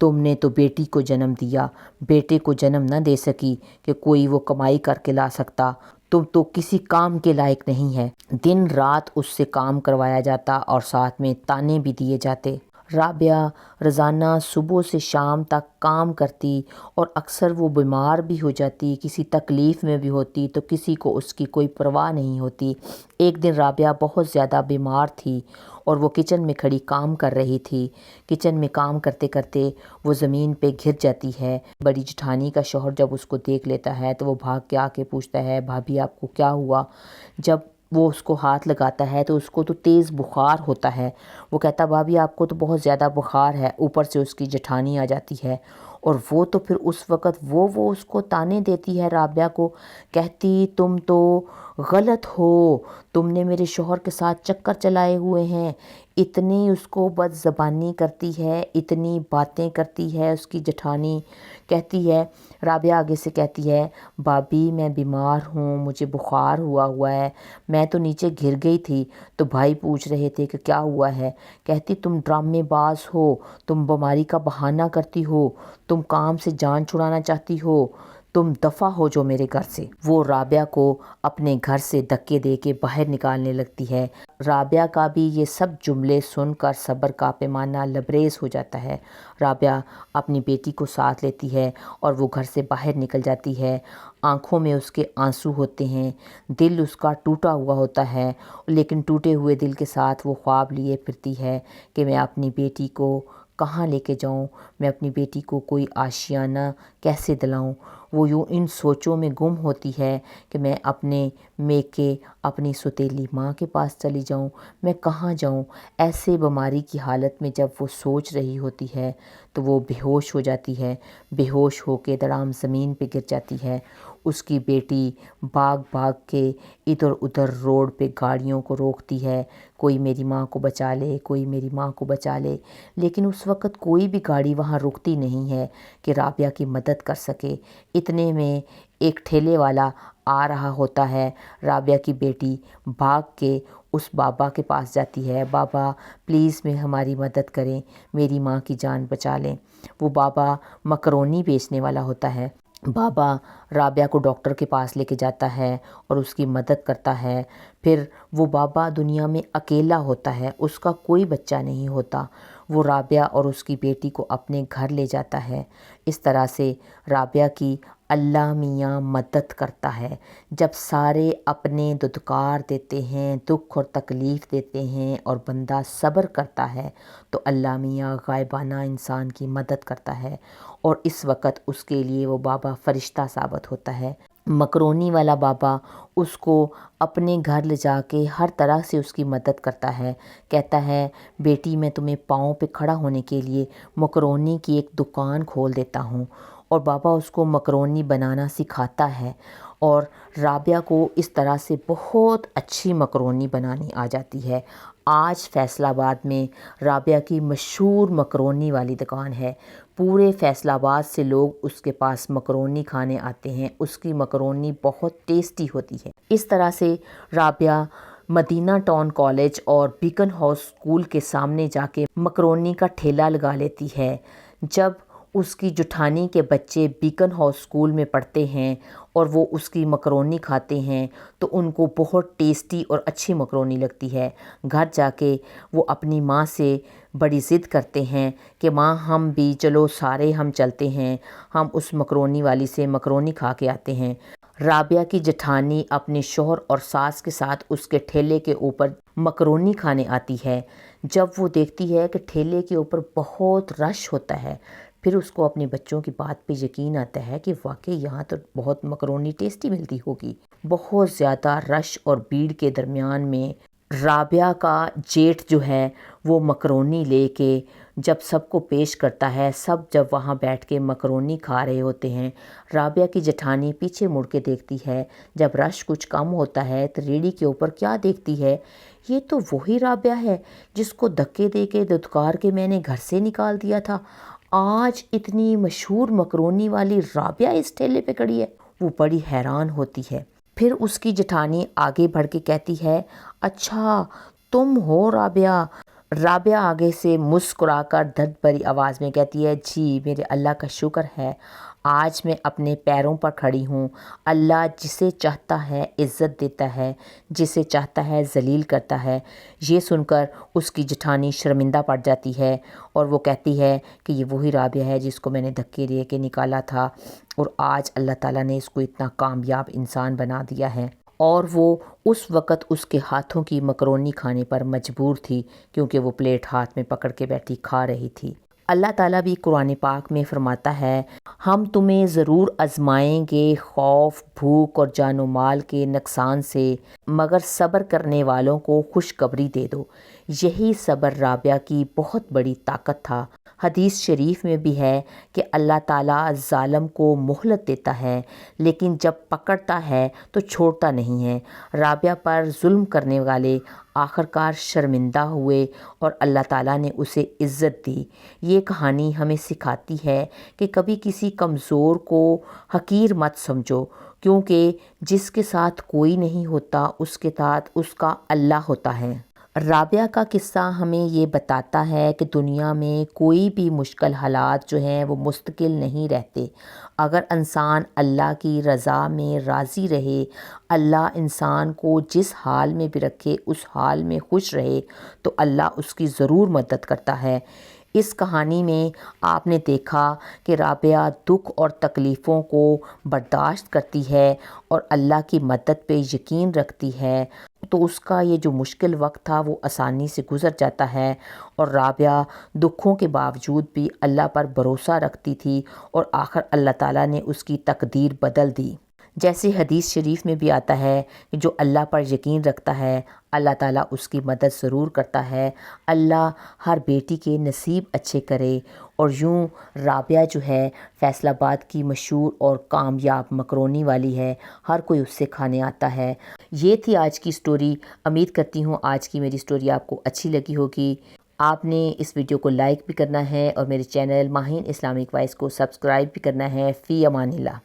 تم نے تو بیٹی کو جنم دیا، بیٹے کو جنم نہ دے سکی کہ کوئی وہ کمائی کر کے لا سکتا، تم تو کسی کام کے لائق نہیں ہے۔ دن رات اس سے کام کروایا جاتا اور ساتھ میں تانے بھی دیے جاتے۔ رابعہ روزانہ صبح سے شام تک کام کرتی اور اکثر وہ بیمار بھی ہو جاتی، کسی تکلیف میں بھی ہوتی تو کسی کو اس کی کوئی پرواہ نہیں ہوتی۔ ایک دن رابعہ بہت زیادہ بیمار تھی اور وہ کچن میں کھڑی کام کر رہی تھی۔ کچن میں کام کرتے کرتے وہ زمین پہ گر جاتی ہے۔ بڑی جٹھانی کا شوہر جب اس کو دیکھ لیتا ہے تو وہ بھاگ کے آ کے پوچھتا ہے، بھابھی آپ کو کیا ہوا؟ جب وہ اس کو ہاتھ لگاتا ہے تو اس کو تو تیز بخار ہوتا ہے۔ وہ کہتا بھابھی آپ کو تو بہت زیادہ بخار ہے۔ اوپر سے اس کی جٹھانی آ جاتی ہے اور وہ تو پھر اس وقت وہ اس کو تانے دیتی ہے رابعہ کو، کہتی تم تو غلط ہو، تم نے میرے شوہر کے ساتھ چکر چلائے ہوئے ہیں۔ اتنی اس کو بد زبانی کرتی ہے، اتنی باتیں کرتی ہے اس کی جٹھانی۔ کہتی ہے رابعہ آگے سے کہتی ہے، بھابھی میں بیمار ہوں، مجھے بخار ہوا ہے، میں تو نیچے گر گئی تھی تو بھائی پوچھ رہے تھے کہ کیا ہوا ہے۔ کہتی تم ڈرامے باز ہو، تم بیماری کا بہانہ کرتی ہو، تم کام سے جان چھڑانا چاہتی ہو، تم دفع ہو جو میرے گھر سے۔ وہ رابعہ کو اپنے گھر سے دھکے دے کے باہر نکالنے لگتی ہے۔ رابعہ کا بھی یہ سب جملے سن کر صبر کا پیمانہ لبریز ہو جاتا ہے۔ رابعہ اپنی بیٹی کو ساتھ لیتی ہے اور وہ گھر سے باہر نکل جاتی ہے۔ آنکھوں میں اس کے آنسو ہوتے ہیں، دل اس کا ٹوٹا ہوا ہوتا ہے، لیکن ٹوٹے ہوئے دل کے ساتھ وہ خواب لیے پھرتی ہے کہ میں اپنی بیٹی کو کہاں لے کے جاؤں، میں اپنی بیٹی کو کوئی آشیانہ کیسے دلاؤں۔ وہ یوں ان سوچوں میں گم ہوتی ہے کہ میں اپنے میکے اپنی سوتیلی ماں کے پاس چلی جاؤں، میں کہاں جاؤں۔ ایسے بیماری کی حالت میں جب وہ سوچ رہی ہوتی ہے تو وہ بے ہوش ہو جاتی ہے، بے ہوش ہو کے دڑام زمین پہ گر جاتی ہے۔ اس کی بیٹی بھاگ بھاگ کے ادھر ادھر روڈ پہ گاڑیوں کو روکتی ہے، کوئی میری ماں کو بچا لے، کوئی میری ماں کو بچا لے، لیکن اس وقت کوئی بھی گاڑی وہاں رکتی نہیں ہے کہ رابعہ کی مدد کر سکے۔ اتنے میں ایک ٹھیلے والا آ رہا ہوتا ہے۔ رابعہ کی بیٹی بھاگ کے اس بابا کے پاس جاتی ہے، بابا پلیز میں ہماری مدد کریں، میری ماں کی جان بچا لیں۔ وہ بابا مکرونی بیچنے والا ہوتا ہے۔ بابا رابعہ کو ڈاکٹر کے پاس لے کے جاتا ہے اور اس کی مدد کرتا ہے۔ پھر وہ بابا دنیا میں اکیلا ہوتا ہے، اس کا کوئی بچہ نہیں ہوتا۔ وہ رابعہ اور اس کی بیٹی کو اپنے گھر لے جاتا ہے۔ اس طرح سے رابعہ کی اللہ میاں مدد کرتا ہے۔ جب سارے اپنے دھتکار دیتے ہیں، دکھ اور تکلیف دیتے ہیں اور بندہ صبر کرتا ہے تو اللہ میاں غائبانہ انسان کی مدد کرتا ہے، اور اس وقت اس کے لیے وہ بابا فرشتہ ثابت ہوتا ہے۔ مکرونی والا بابا اس کو اپنے گھر لے جا کے ہر طرح سے اس کی مدد کرتا ہے، کہتا ہے بیٹی میں تمہیں پاؤں پہ کھڑا ہونے کے لیے مکرونی کی ایک دکان کھول دیتا ہوں، اور بابا اس کو مکرونی بنانا سکھاتا ہے، اور رابعہ کو اس طرح سے بہت اچھی مکرونی بنانی آ جاتی ہے۔ آج فیصل آباد میں رابعہ کی مشہور مکرونی والی دکان ہے۔ پورے فیصل آباد سے لوگ اس کے پاس مکرونی کھانے آتے ہیں، اس کی مکرونی بہت ٹیسٹی ہوتی ہے۔ اس طرح سے رابعہ مدینہ ٹاؤن کالج اور بیکن ہاؤس اسکول کے سامنے جا کے مکرونی کا ٹھیلا لگا لیتی ہے۔ جب اس کی جٹھانی کے بچے بیکن ہاؤس اسکول میں پڑھتے ہیں اور وہ اس کی مکرونی کھاتے ہیں تو ان کو بہت ٹیسٹی اور اچھی مکرونی لگتی ہے۔ گھر جا کے وہ اپنی ماں سے بڑی ضد کرتے ہیں کہ ماں ہم بھی چلو سارے ہم چلتے ہیں، ہم اس مکرونی والی سے مکرونی کھا کے آتے ہیں۔ رابعہ کی جٹھانی اپنے شوہر اور ساس کے ساتھ اس کے ٹھیلے کے اوپر مکرونی کھانے آتی ہے۔ جب وہ دیکھتی ہے کہ ٹھیلے کے اوپر بہت رش ہوتا ہے، پھر اس کو اپنے بچوں کی بات پہ یقین آتا ہے کہ واقعی یہاں تو بہت مکرونی ٹیسٹی ملتی ہوگی۔ بہت زیادہ رش اور بھیڑ کے درمیان میں رابعہ کا جیٹھ جو ہے وہ مکرونی لے کے جب سب کو پیش کرتا ہے، سب جب وہاں بیٹھ کے مکرونی کھا رہے ہوتے ہیں، رابعہ کی جٹھانی پیچھے مڑ کے دیکھتی ہے۔ جب رش کچھ کم ہوتا ہے تو ریڑھی کے اوپر کیا دیکھتی ہے، یہ تو وہی رابعہ ہے جس کو دھکے دے کے دھتکار کے میں نے گھر سے نکال دیا تھا۔ آج اتنی مشہور مکرونی والی رابعہ اس ٹھیلے پہ کھڑی ہے۔ وہ بڑی حیران ہوتی ہے۔ پھر اس کی جٹھانی آگے بڑھ کے کہتی ہے، اچھا تم ہو رابعہ، رابعہ آگے سے مسکرا کر درد بھری آواز میں کہتی ہے، جی میرے اللہ کا شکر ہے، آج میں اپنے پیروں پر کھڑی ہوں۔ اللہ جسے چاہتا ہے عزت دیتا ہے، جسے چاہتا ہے ذلیل کرتا ہے۔ یہ سن کر اس کی جٹھانی شرمندہ پڑ جاتی ہے اور وہ کہتی ہے کہ یہ وہی رابعہ ہے جس کو میں نے دھکے دے کے نکالا تھا، اور آج اللہ تعالیٰ نے اس کو اتنا کامیاب انسان بنا دیا ہے۔ اور وہ اس وقت اس کے ہاتھوں کی مکرونی کھانے پر مجبور تھی، کیونکہ وہ پلیٹ ہاتھ میں پکڑ کے بیٹھی کھا رہی تھی۔ اللہ تعالیٰ بھی قرآن پاک میں فرماتا ہے، ہم تمہیں ضرور آزمائیں گے خوف، بھوک اور جان و مال کے نقصان سے، مگر صبر کرنے والوں کو خوشخبری دے دو۔ یہی صبر رابعہ کی بہت بڑی طاقت تھا۔ حدیث شریف میں بھی ہے کہ اللہ تعالیٰ ظالم کو مہلت دیتا ہے، لیکن جب پکڑتا ہے تو چھوڑتا نہیں ہے۔ رابعہ پر ظلم کرنے والے آخرکار شرمندہ ہوئے اور اللہ تعالیٰ نے اسے عزت دی۔ یہ کہانی ہمیں سکھاتی ہے کہ کبھی کسی کمزور کو حقیر مت سمجھو، کیونکہ جس کے ساتھ کوئی نہیں ہوتا اس کے ساتھ اس کا اللہ ہوتا ہے۔ رابعہ کا قصہ ہمیں یہ بتاتا ہے کہ دنیا میں کوئی بھی مشکل حالات جو ہیں وہ مستقل نہیں رہتے۔ اگر انسان اللہ کی رضا میں راضی رہے، اللہ انسان کو جس حال میں بھی رکھے اس حال میں خوش رہے، تو اللہ اس کی ضرور مدد کرتا ہے۔ اس کہانی میں آپ نے دیکھا کہ رابعہ دکھ اور تکلیفوں کو برداشت کرتی ہے اور اللہ کی مدد پہ یقین رکھتی ہے، تو اس کا یہ جو مشکل وقت تھا وہ آسانی سے گزر جاتا ہے، اور رابعہ دکھوں کے باوجود بھی اللہ پر بھروسہ رکھتی تھی، اور آخر اللہ تعالیٰ نے اس کی تقدیر بدل دی۔ جیسے حدیث شریف میں بھی آتا ہے کہ جو اللہ پر یقین رکھتا ہے اللہ تعالیٰ اس کی مدد ضرور کرتا ہے۔ اللہ ہر بیٹی کے نصیب اچھے کرے، اور یوں رابعہ جو ہے فیصل آباد کی مشہور اور کامیاب مکرونی والی ہے، ہر کوئی اس سے کھانے آتا ہے۔ یہ تھی آج کی سٹوری۔ امید کرتی ہوں آج کی میری سٹوری آپ کو اچھی لگی ہوگی۔ آپ نے اس ویڈیو کو لائک بھی کرنا ہے اور میرے چینل ماہین اسلامک وائس کو سبسکرائب بھی کرنا ہے۔ فی امان اللہ۔